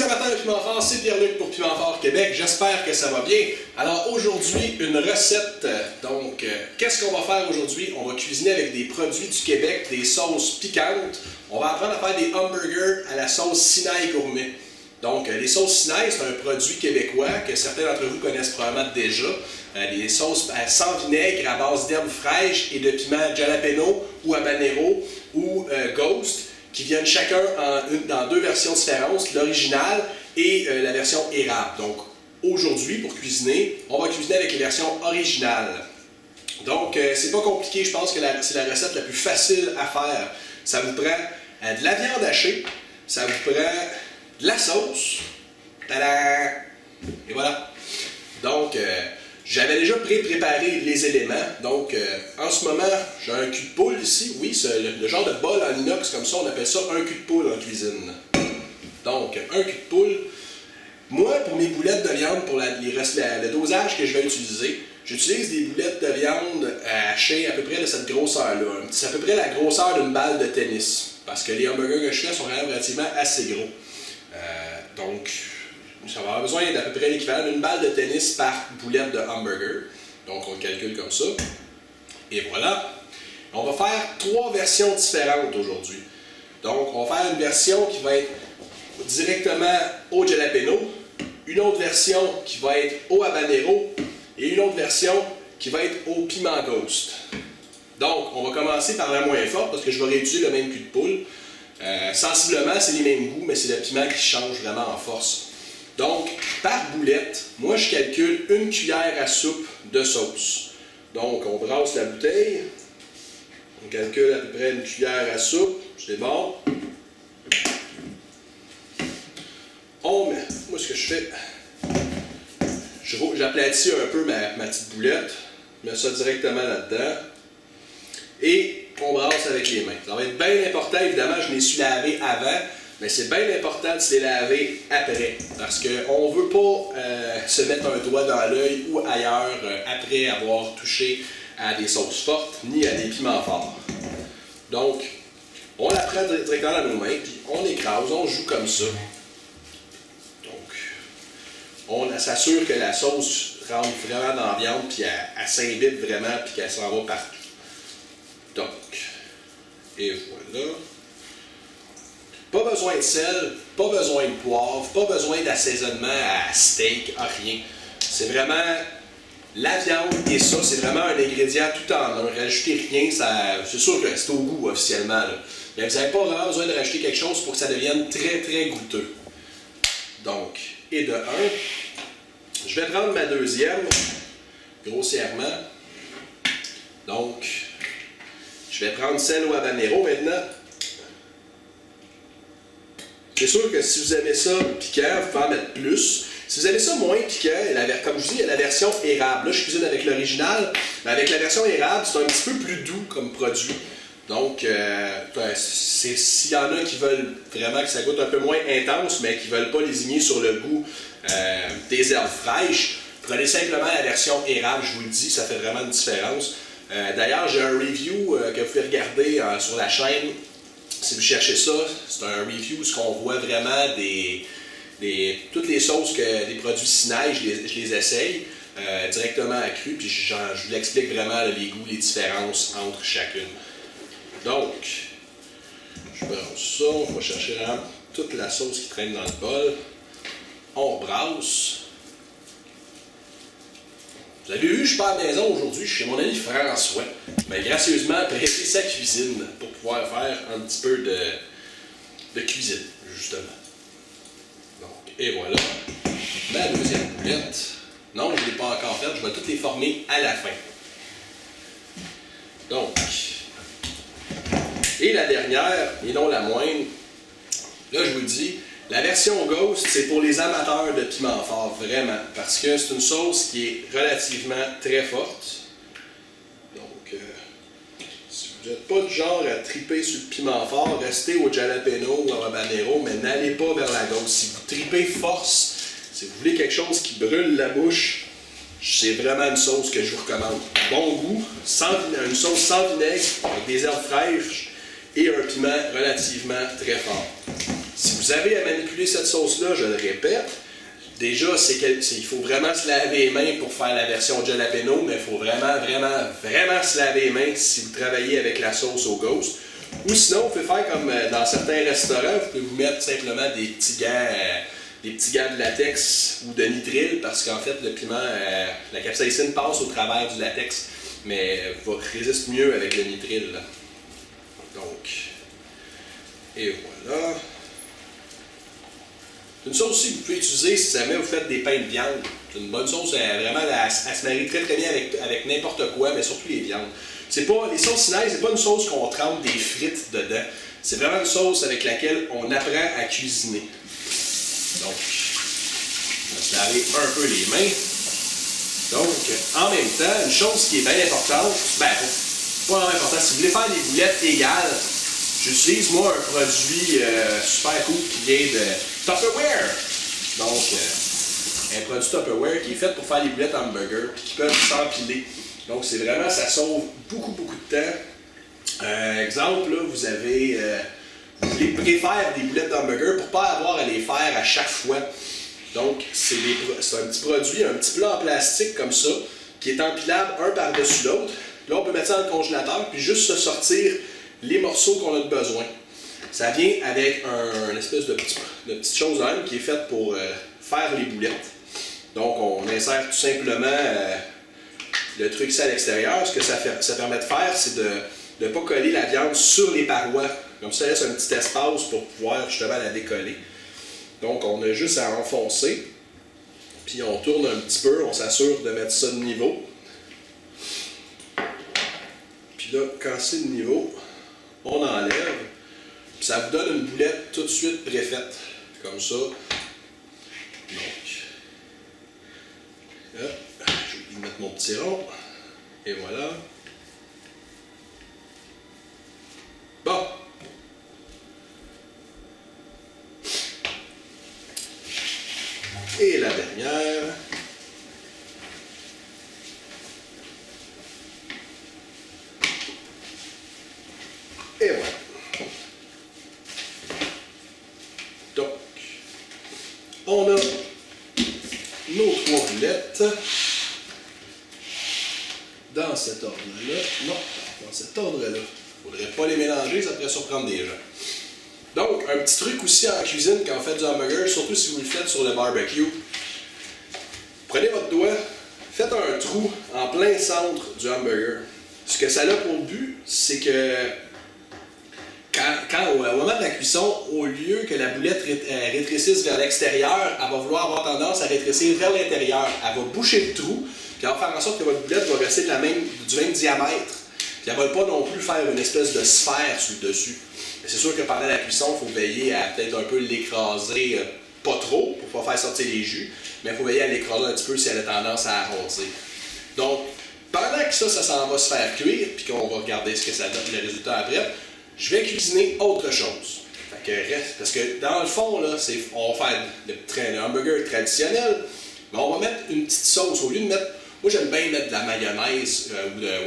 amateurs de piment fort, c'est Pierre-Luc pour Piment Fort Québec. J'espère que ça va bien. Alors aujourd'hui, une recette. Donc, qu'est-ce qu'on va faire aujourd'hui? On va cuisiner avec des produits du Québec, des sauces piquantes. On va apprendre à faire des hamburgers à la sauce Sinaï gourmet. Donc, les sauces Sinaï, c'est un produit québécois que certains d'entre vous connaissent probablement déjà. Des sauces sans vinaigre à base d'herbes fraîches et de piments jalapeno ou habanero ou ghost, qui viennent chacun dans deux versions différentes, l'original et la version érable. Donc aujourd'hui, pour cuisiner, on va cuisiner avec les versions originales. Donc c'est pas compliqué, je pense que c'est la recette la plus facile à faire. Ça vous prend de la viande hachée, ça vous prend de la sauce, tadam! Et voilà. Donc j'avais déjà préparé les éléments, donc en ce moment, j'ai un cul de poule ici. Oui, c'est le genre de bol en inox comme ça, on appelle ça un cul de poule en cuisine. Donc, un cul de poule. Moi, pour mes boulettes de viande, pour le dosage que je vais utiliser, j'utilise des boulettes de viande hachées à peu près de cette grosseur-là. C'est à peu près la grosseur d'une balle de tennis, parce que les hamburgers que je fais sont relativement assez gros. Donc, ça va avoir besoin d'à peu près l'équivalent d'une balle de tennis par boulette de hamburger. Donc on le calcule comme ça. Et voilà. On va faire trois versions différentes aujourd'hui. Donc on va faire une version qui va être directement au jalapeno, une autre version qui va être au habanero et une autre version qui va être au piment ghost. Donc on va commencer par la moins forte parce que je vais réutiliser le même cul de poule. Sensiblement c'est les mêmes goûts, mais c'est le piment qui change vraiment en force. Donc, par boulette, moi je calcule une cuillère à soupe de sauce. Donc, on brasse la bouteille. On calcule à peu près une cuillère à soupe. C'est bon. On met, moi ce que je fais, j'aplatis un peu ma petite boulette. Je mets ça directement là-dedans. Et on brasse avec les mains. Ça va être bien important, évidemment, je les suis lavés avant. Mais c'est bien important de se les laver après, parce qu'on ne veut pas se mettre un doigt dans l'œil ou ailleurs après avoir touché à des sauces fortes, ni à des piments forts. Donc, on la prend directement dans nos mains, puis on écrase, on joue comme ça. Donc, on s'assure que la sauce rentre vraiment dans la viande, puis elle s'imbibe vraiment, puis qu'elle s'en va partout. Donc, et voilà. Pas besoin de sel, pas besoin de poivre, pas besoin d'assaisonnement à steak, à rien. C'est vraiment la viande et ça, c'est vraiment un ingrédient tout en un. Rajoutez rien, c'est sûr que c'est au goût officiellement. Là. Mais vous n'avez pas vraiment besoin de rajouter quelque chose pour que ça devienne très très goûteux. Donc, et de 1, je vais prendre ma deuxième, grossièrement. Donc, je vais prendre celle au habanero maintenant. C'est sûr que si vous aimez ça piquant, vous pouvez en mettre plus. Si vous aimez ça moins piquant, comme je vous dis, il y a la version érable. Là, je cuisine avec l'original, mais avec la version érable, c'est un petit peu plus doux comme produit. Donc, s'il y en a qui veulent vraiment que ça goûte un peu moins intense, mais qui ne veulent pas lésigner sur le goût des herbes fraîches, prenez simplement la version érable, je vous le dis, ça fait vraiment une différence. D'ailleurs, j'ai un review que vous pouvez regarder sur la chaîne. Si vous cherchez ça, c'est un review où on voit vraiment toutes les sauces des produits Sinaï, je les essaye directement à cru, puis je vous explique vraiment les goûts, les différences entre chacune. Donc, je brasse ça, on va chercher vraiment toute la sauce qui traîne dans le bol. On brasse. Vous avez vu, je suis pas à la maison aujourd'hui, je suis chez mon ami François. Mais gracieusement prêté sa cuisine pour pouvoir faire un petit peu de cuisine, justement. Donc, et voilà. Ma deuxième boulette. Non, je ne l'ai pas encore faite, je vais toutes les former à la fin. Donc, et la dernière, et non la moindre, là je vous le dis, la version Ghost, c'est pour les amateurs de piment fort, vraiment, parce que c'est une sauce qui est relativement très forte. Donc, si vous n'êtes pas du genre à triper sur le piment fort, restez au jalapeno ou au habanero, mais n'allez pas vers la Ghost. Si vous tripez force, si vous voulez quelque chose qui brûle la bouche, c'est vraiment une sauce que je vous recommande. Bon goût, une sauce sans vinaigre, avec des herbes fraîches et un piment relativement très fort. Si vous avez à manipuler cette sauce-là, je le répète, déjà, il faut vraiment se laver les mains pour faire la version jalapeno, mais il faut vraiment, vraiment, vraiment se laver les mains si vous travaillez avec la sauce au ghost. Ou sinon, vous pouvez faire comme dans certains restaurants, vous pouvez vous mettre simplement des petits gants de latex ou de nitrile, parce qu'en fait, le piment, la capsaïcine passe au travers du latex, mais résiste mieux avec le nitrile. Là. Donc, et voilà. C'est une sauce aussi que vous pouvez utiliser si jamais vous faites des pains de viande. C'est une bonne sauce, vraiment, elle se marie très très bien avec n'importe quoi, mais surtout les viandes. Les sauces sinaise, c'est pas une sauce qu'on trempe des frites dedans. C'est vraiment une sauce avec laquelle on apprend à cuisiner. Donc, on va se laver un peu les mains. Donc, en même temps, une chose qui est bien importante, pas vraiment importante, si vous voulez faire des boulettes égales, j'utilise moi un produit super cool qui vient de Tupperware. Donc, un produit Tupperware qui est fait pour faire les boulettes hamburger et qui peuvent s'empiler. Donc, c'est vraiment, ça sauve beaucoup, beaucoup de temps. Exemple, là, vous voulez préférer des boulettes d'hamburger pour ne pas avoir à les faire à chaque fois. Donc, c'est un petit produit, un petit plat en plastique comme ça, qui est empilable un par-dessus l'autre. Là, on peut mettre ça dans le congélateur, puis juste se sortir les morceaux qu'on a besoin. Ça vient avec une espèce de petite chose même qui est faite pour faire les boulettes. Donc, on insère tout simplement le truc ici à l'extérieur. Ce que ça permet de faire, c'est de ne pas coller la viande sur les parois. Comme ça laisse un petit espace pour pouvoir justement la décoller. Donc, on a juste à enfoncer. Puis, on tourne un petit peu. On s'assure de mettre ça de niveau. Puis là, quand c'est de niveau, on enlève. Puis ça vous donne une boulette tout de suite préfaite. Comme ça. Donc, là, je vais mettre mon petit rond. Et voilà. Bon. Et la dernière. Et voilà. Donc, on a nos 3 boulettes dans cet ordre-là. Non, dans cet ordre-là. Il ne faudrait pas les mélanger, ça pourrait surprendre des gens. Donc, un petit truc aussi en cuisine quand on fait du hamburger, surtout si vous le faites sur le barbecue. Prenez votre doigt, faites un trou en plein centre du hamburger. Ce que ça a pour but, c'est que au moment de la cuisson, au lieu que la boulette rétrécisse vers l'extérieur, elle va vouloir avoir tendance à rétrécir vers l'intérieur. Elle va boucher le trou, puis elle va faire en sorte que votre boulette va rester du même diamètre. Puis elle ne va pas non plus faire une espèce de sphère sur le dessus. C'est sûr que pendant la cuisson, il faut veiller à peut-être un peu l'écraser, pas trop, pour ne pas faire sortir les jus, mais il faut veiller à l'écraser un petit peu si elle a tendance à arrondir. Donc, pendant que ça s'en va se faire cuire, puis qu'on va regarder ce que ça donne, le résultat après, je vais cuisiner autre chose. Parce que dans le fond, là, on va faire le hamburger traditionnel, mais on va mettre une petite sauce. Au lieu de mettre, moi j'aime bien mettre de la mayonnaise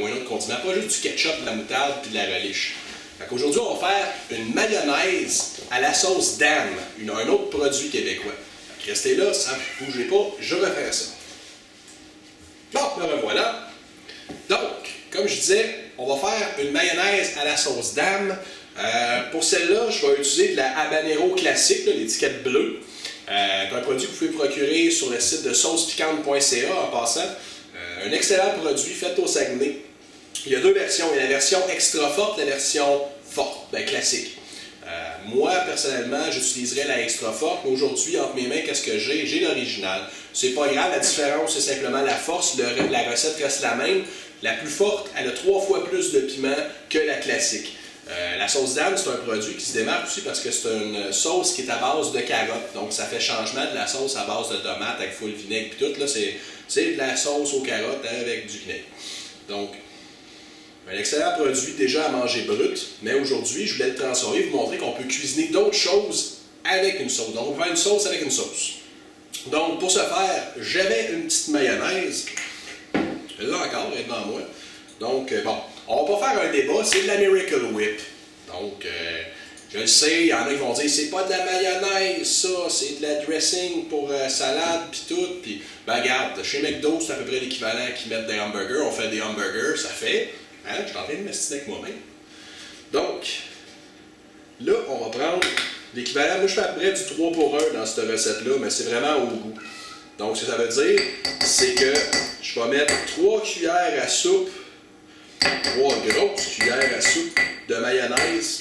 ou un autre condiment, pas juste du ketchup, de la moutarde et de la relish. Aujourd'hui, on va faire une mayonnaise à la sauce d'âne, un autre produit québécois. Restez là, ne bougez pas, je vais faire ça. Bon, me revoilà. Donc, comme je disais, on va faire une mayonnaise à la sauce d'âne. Pour celle-là, je vais utiliser de la habanero classique, l'étiquette bleue. C'est un produit que vous pouvez procurer sur le site de saucepiquante.ca en passant. Un excellent produit fait au Saguenay. Il y a 2 versions. Il y a la version extra forte et la version forte, classique. Moi, personnellement, j'utiliserais la extra forte, mais aujourd'hui, entre mes mains, qu'est-ce que j'ai? J'ai l'original. C'est pas grave, la différence, c'est simplement la force. La recette reste la même. La plus forte, elle a 3 fois plus de piment que la classique. La sauce d'âne, c'est un produit qui se démarque aussi parce que c'est une sauce qui est à base de carottes. Donc, ça fait changement de la sauce à base de tomates avec full vinaigre et tout. Là, c'est de la sauce aux carottes avec du vinaigre. Donc, un excellent produit déjà à manger brut, mais aujourd'hui, je voulais le transformer, vous montrer qu'on peut cuisiner d'autres choses avec une sauce. Donc, on peut faire une sauce avec une sauce. Donc, pour ce faire, j'avais une petite mayonnaise. Là encore, elle est devant moi. Donc, bon, on va pas faire un débat, c'est de la Miracle Whip. Donc, Je le sais, il y en a qui vont dire c'est pas de la mayonnaise, ça, c'est de la dressing pour salade pis tout. Puis, ben regarde, chez McDo, c'est à peu près l'équivalent qu'ils mettent des hamburgers. On fait des hamburgers, ça fait. Hein, je suis en train de m'estimer avec moi-même. Donc, là, on va prendre l'équivalent. Moi, je fais à peu près du 3 pour 1 dans cette recette-là, mais c'est vraiment au goût. Donc, ce que ça veut dire, c'est que je vais mettre 3 cuillères à soupe, 3 grosses cuillères à soupe de mayonnaise.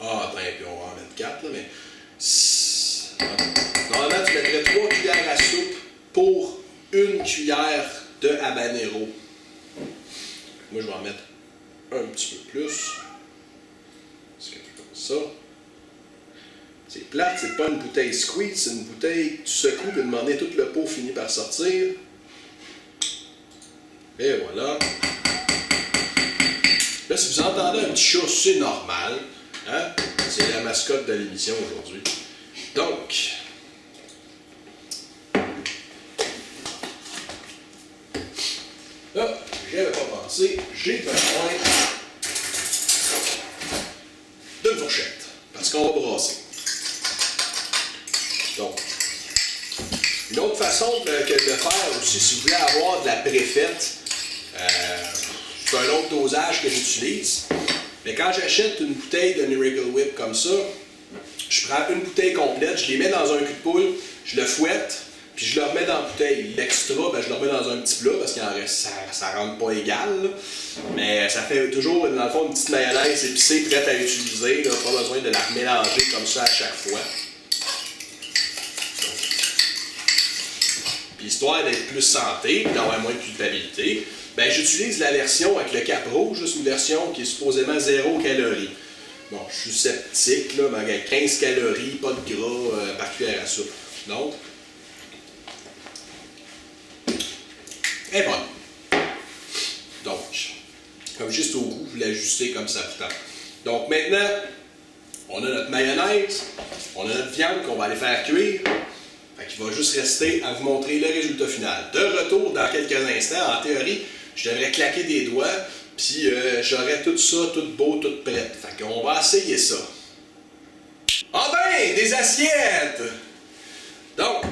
Ah, attends, puis on va en mettre 4, là, mais. Normalement, tu mettrais 3 cuillères à soupe pour 1 cuillère de habanero. Moi, je vais en mettre un petit peu plus. C'est quelque chose comme ça. C'est plate, c'est pas une bouteille squeeze, c'est une bouteille que tu secoues, puis demander tout le pot finit par sortir. Et voilà. Là, si vous entendez un petit chat, c'est normal. Hein? C'est la mascotte de l'émission aujourd'hui. Donc, là, j'y avais pas pensé, j'ai besoin d'une fourchette, parce qu'on va brasser. Donc, une autre façon de faire aussi, si vous voulez avoir de la préfète, c'est un autre dosage que j'utilise. Mais quand j'achète une bouteille de Miracle Whip comme ça, je prends une bouteille complète, je les mets dans un cul de poule, je le fouette, puis je le remets dans la bouteille. L'extra, ben, je le remets dans un petit plat parce qu'il en reste, ça rentre pas égal. Là. Mais ça fait toujours, dans le fond, une petite mayonnaise épicée prête à utiliser. Là, pas besoin de la mélanger comme ça à chaque fois. Puis histoire d'être plus santé, puis d'avoir moins de culpabilité, ben, j'utilise la version avec le cap rouge, c'est une version qui est supposément 0 calories. Bon, je suis sceptique, là, mais avec 15 calories, pas de gras par cuillère à soupe. Donc, elle est bonne. Donc, comme juste au goût, vous l'ajustez comme ça vous tente. Donc maintenant, on a notre mayonnaise, on a notre viande qu'on va aller faire cuire. Fait qu'il va juste rester à vous montrer le résultat final. De retour dans quelques instants, en théorie, je devrais claquer des doigts, puis j'aurai tout ça, tout beau, tout prêt. Fait qu'on va essayer ça. Ah ben, des assiettes! Donc,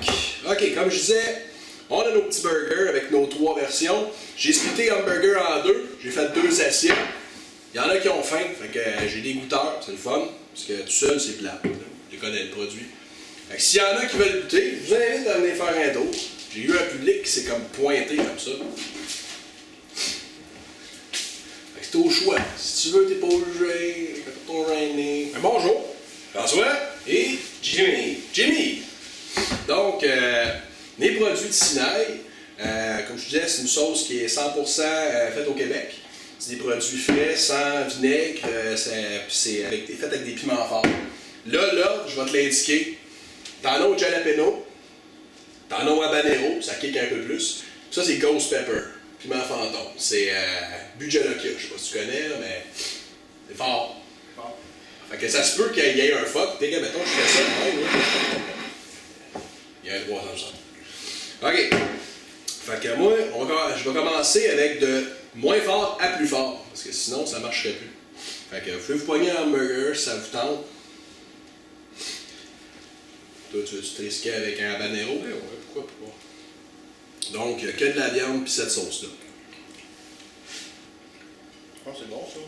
ok, comme je disais, on a nos petits burgers avec nos 3 versions. J'ai splitté hamburger en 2, j'ai fait 2 assiettes. Il y en a qui ont faim, fait que j'ai des goûteurs, c'est le fun, parce que tout seul c'est plat. Je connais le produit. Fait que s'il y en a qui veulent goûter, je vous invite à venir faire un tour. J'ai eu un public qui s'est comme pointé comme ça. Fait que c'est au choix. Si tu veux, t'es pas obligé, fais ton raining. Bonjour, François et Jimmy. Jimmy! Donc, les produits de Sinaï, comme je disais, c'est une sauce qui est 100% faite au Québec. C'est des produits frais, sans vinaigre, c'est fait avec des piments forts. Là, je vais te l'indiquer. T'en as au jalapeno, t'en as au habanero, ça kick un peu plus. Ça, c'est ghost pepper, piment fantôme. C'est Bujaloka, je sais pas si tu connais, là, mais c'est fort. Fait que ça se peut qu'il y ait un fuck. T'es gars, mettons, je fais ça de même, là. Il y a un 300. OK. Fait que moi, je vais commencer avec de moins fort à plus fort, parce que sinon, ça marcherait plus. Fait que vous pouvez vous pogner un hamburger si ça vous tente. Toi, tu veux-tu te risquer avec un habanero? Ouais, pourquoi pas. Donc, que de la viande puis cette sauce-là. Ah, c'est bon ça.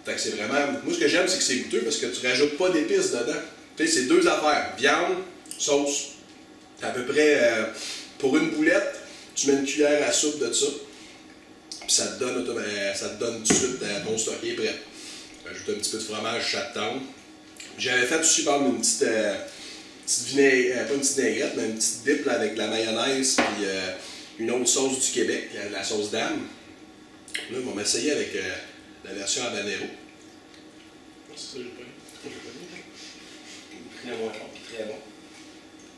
Fait que c'est vraiment. Moi, ce que j'aime, c'est que c'est goûteux parce que tu rajoutes pas d'épices dedans. Tu sais, c'est 2 affaires. Viande, sauce. C'est à peu près. Pour une boulette, tu mets une cuillère à soupe de ça. Puis ça te donne tout de suite ton stock est prêt. Ajoute un petit peu de fromage chaque temps. J'avais fait aussi par une petite vinaigrette, pas une petite vinaigrette, mais une petite dip là, avec de la mayonnaise puis une autre sauce du Québec, la sauce d'âme. Là, on va m'essayer avec la version habanero. C'est ça, j'ai pas eu. Très bon, très bon.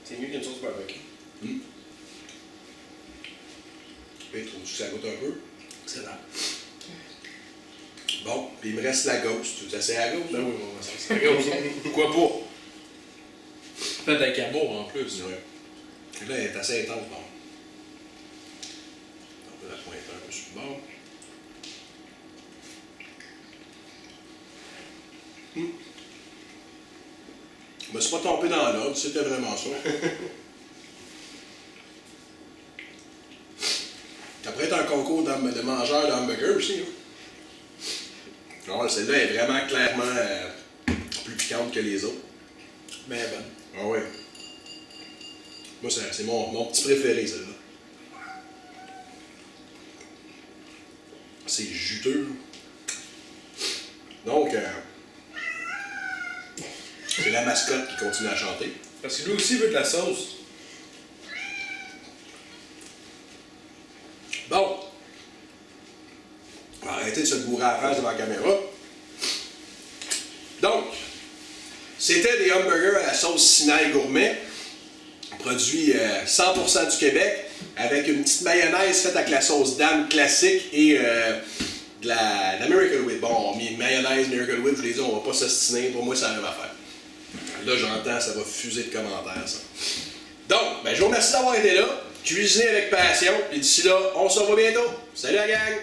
C'est mieux qu'une sauce barbecue. Et trouves-tu que ça goûte un peu? Excellent. Bon, puis il me reste la ghost. Tu essaies la ghost? Ben oui, on va ça. Pourquoi pas? Fait avec amour en plus. Ouais. Là, elle est assez intense, bon. On peut la pointer un peu sur le Bon. Je me suis pas trompé dans l'ordre, c'était vraiment ça. Ça pourrait être un concours de mangeurs de hamburgers aussi. Non, celle-là est vraiment clairement plus piquante que les autres. Mais bonne. Ah ouais. Moi, c'est mon petit préféré, celle-là. C'est juteux. Donc, c'est la mascotte qui continue à chanter. Parce que lui aussi veut de la sauce. Bon. On va arrêter de se bourrer à la face devant la caméra. Donc, c'était des hamburgers à la sauce Sinaï gourmet, produit 100% du Québec, avec une petite mayonnaise faite avec la sauce Dame classique et de la Miracle Whip. Bon, mayonnaise, Miracle Whip, je l'ai dit, on va pas s'ostiner. Pour moi, c'est la même affaire. Là, j'entends, ça va fuser de commentaires, ça. Donc, ben, je vous remercie d'avoir été là. Cuisinez avec passion. Et d'ici là, on se revoit bientôt. Salut la gang!